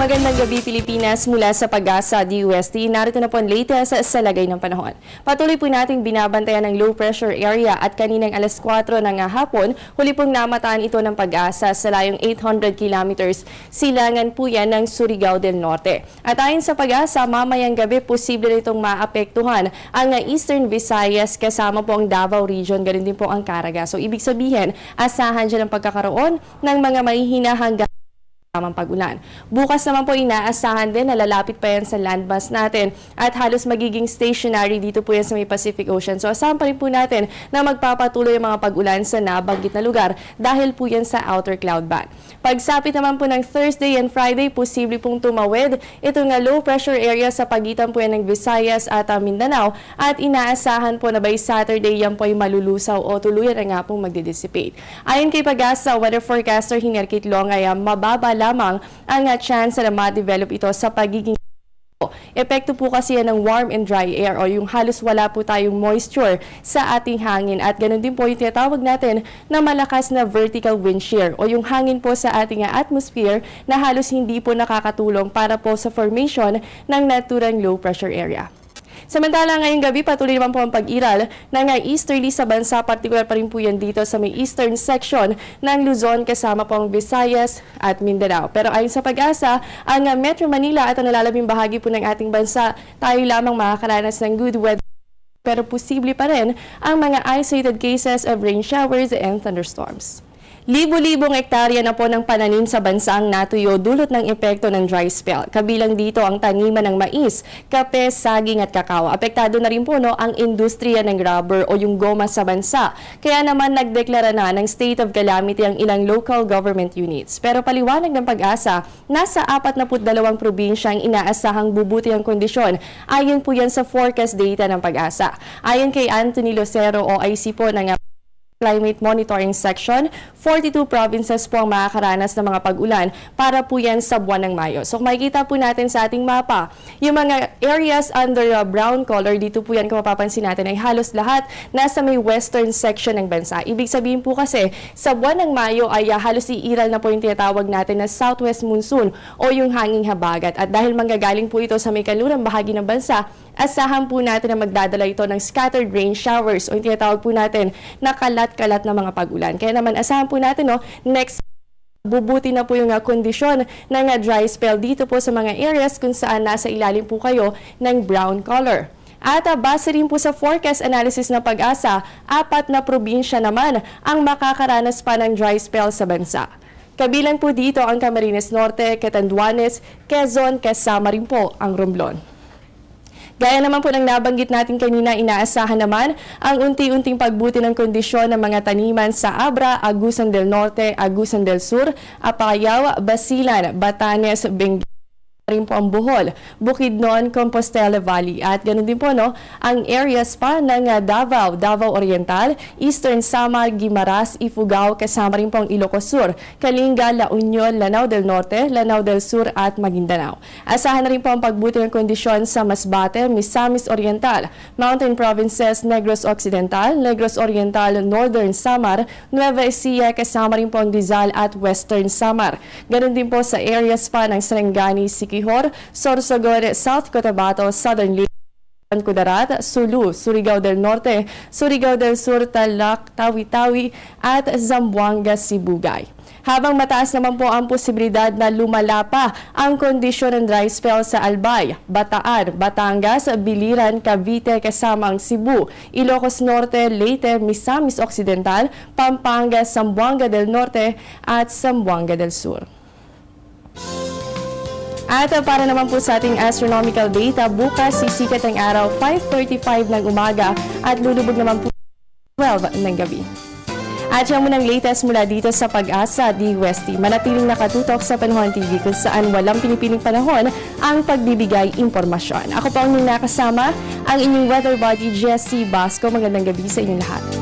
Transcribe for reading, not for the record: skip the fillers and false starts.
Magandang gabi Pilipinas mula sa Pag-asa DUST. Narito na po ang latest sa lagay ng panahon. Patuloy po nating binabantayan ng low pressure area at kaninang alas 4 ng hapon, huli pong namataan ito ng Pag-asa sa layong 800 kilometers. Silangan po yan ng Surigao del Norte. At ayon sa Pag-asa, mamayang gabi posible itong maapektuhan ang Eastern Visayas kasama po ang Davao Region, ganun din po ang Caraga. So ibig sabihin, asahan dyan ang pagkakaroon ng mga mahihina hanggang tamang pag-ulan. Bukas naman po inaasahan din na lalapit pa yan sa landmass natin at halos magiging stationary dito po yan sa may Pacific Ocean. So asahan pa rin po natin na magpapatuloy ang mga pag-ulan sa nabanggit na lugar dahil po yan sa outer cloud band. Pagsapit naman po ng Thursday and Friday, posible pong tumawid itong low pressure area sa pagitan po yan ng Visayas at Mindanao at inaasahan po na by Saturday yan po ay malulusaw o tuluyan na nga pong magdidissipate. Ayon kay Pag-asa weather forecaster Hiner Kate Longay, mababa lamang ang chance na ma-develop ito sa pagiging epekto po kasi yan ng warm and dry air o yung halos wala po tayong moisture sa ating hangin at ganun din po yung tinatawag natin na malakas na vertical wind shear o yung hangin po sa ating atmosphere na halos hindi po nakakatulong para po sa formation ng naturang low pressure area. Samantala ngayong gabi, patuloy naman po ang pag-iral ng easterly sa bansa, partikular pa rin po yan dito sa may eastern section ng Luzon kasama po ang Visayas at Mindanao. Pero ayon sa Pag-asa, ang Metro Manila at ang nalalabing bahagi po ng ating bansa, tayo lamang makakaranas ng good weather. Pero posible pa rin ang mga isolated cases of rain showers and thunderstorms. Libo-libong hektarya na po ng pananim sa bansa ang natuyo dulot ng epekto ng dry spell. Kabilang dito ang taniman ng mais, kape, saging at kakao. Apektado na rin po ang industriya ng rubber o yung goma sa bansa. Kaya naman nagdeklara na ng state of calamity ang ilang local government units. Pero paliwanag ng Pag-asa, nasa 42 probinsya ang inaasahang bubuti ang kondisyon. Ayon po yan sa forecast data ng Pag-asa. Ayon kay Anthony Lucero o IC po ng Climate Monitoring Section, 42 provinces po ang makakaranas ng mga pag-ulan para po yan sa buwan ng Mayo. So makikita po natin sa ating mapa, yung mga areas under brown color, dito po yan kung mapapansin natin ay halos lahat nasa may western section ng bansa. Ibig sabihin po kasi sa buwan ng Mayo ay halos iiral na po yung tinatawag natin na southwest monsoon o yung hanging habagat. At dahil manggagaling po ito sa may kanlurang bahagi ng bansa, asahan po natin na magdadala ito ng scattered rain showers o yung tinatawag po natin na kalat-kalat na mga pag-ulan. Kaya naman asahan po natin next bubuti na po yung kondisyon ng dry spell dito po sa mga areas kung saan nasa ilalim po kayo ng brown color. At base rin po sa forecast analysis ng Pag-asa, 4 na probinsya naman ang makakaranas pa ng dry spell sa bansa. Kabilang po dito ang Camarines Norte, Catanduanes, Quezon, kasama rin po ang Romblon. Gaya naman po ng nabanggit natin kanina, inaasahan naman ang unti-unting pagbuti ng kondisyon ng mga taniman sa Abra, Agusan del Norte, Agusan del Sur, Apayao, Basilan, Batanes, Benguet, rin po ang Bohol, Bukidnon, Compostela Valley at ganun din po ang areas pa ng Davao, Davao Oriental, Eastern Samar, Guimaras, Ifugao, kasama rin po ang Ilocos Sur, Kalinga, La Union, Lanao del Norte, Lanao del Sur at Maguindanao. Asahan na rin po ang pagbuti ng kondisyon sa Masbate, Misamis Oriental, Mountain Provinces, Negros Occidental, Negros Oriental, Northern Samar, Nueva Ecija, kasama rin po ang Rizal at Western Samar. Ganun din po sa areas pa ng Sarangani, Siquijor, Sorsogon, South Cotabato, Southern Leyte, Kudarat, Sulu, Surigao del Norte, Surigao del Sur, Talac, Tawi-Tawi at Zamboanga, Sibugay. Habang mataas naman po ang posibilidad na lumala pa ang kondisyon ng dry spell sa Albay, Bataan, Batangas, Biliran, Cavite kasama ang Cebu, Ilocos Norte, Leyte, Misamis Occidental, Pampanga, Zamboanga del Norte at Zamboanga del Sur. At para naman po sa ating astronomical data, bukas sisikat ang araw 5:35 ng umaga at lulubog naman po 12 ng gabi. At yan muna ang latest mula dito sa Pag-asa DUST. Manatiling nakatutok sa Panahon TV kung saan walang pinipiling panahon ang pagbibigay impormasyon. Ako po ang inyong nakasama, ang inyong weather body, Jessie Basco. Magandang gabi sa inyong lahat.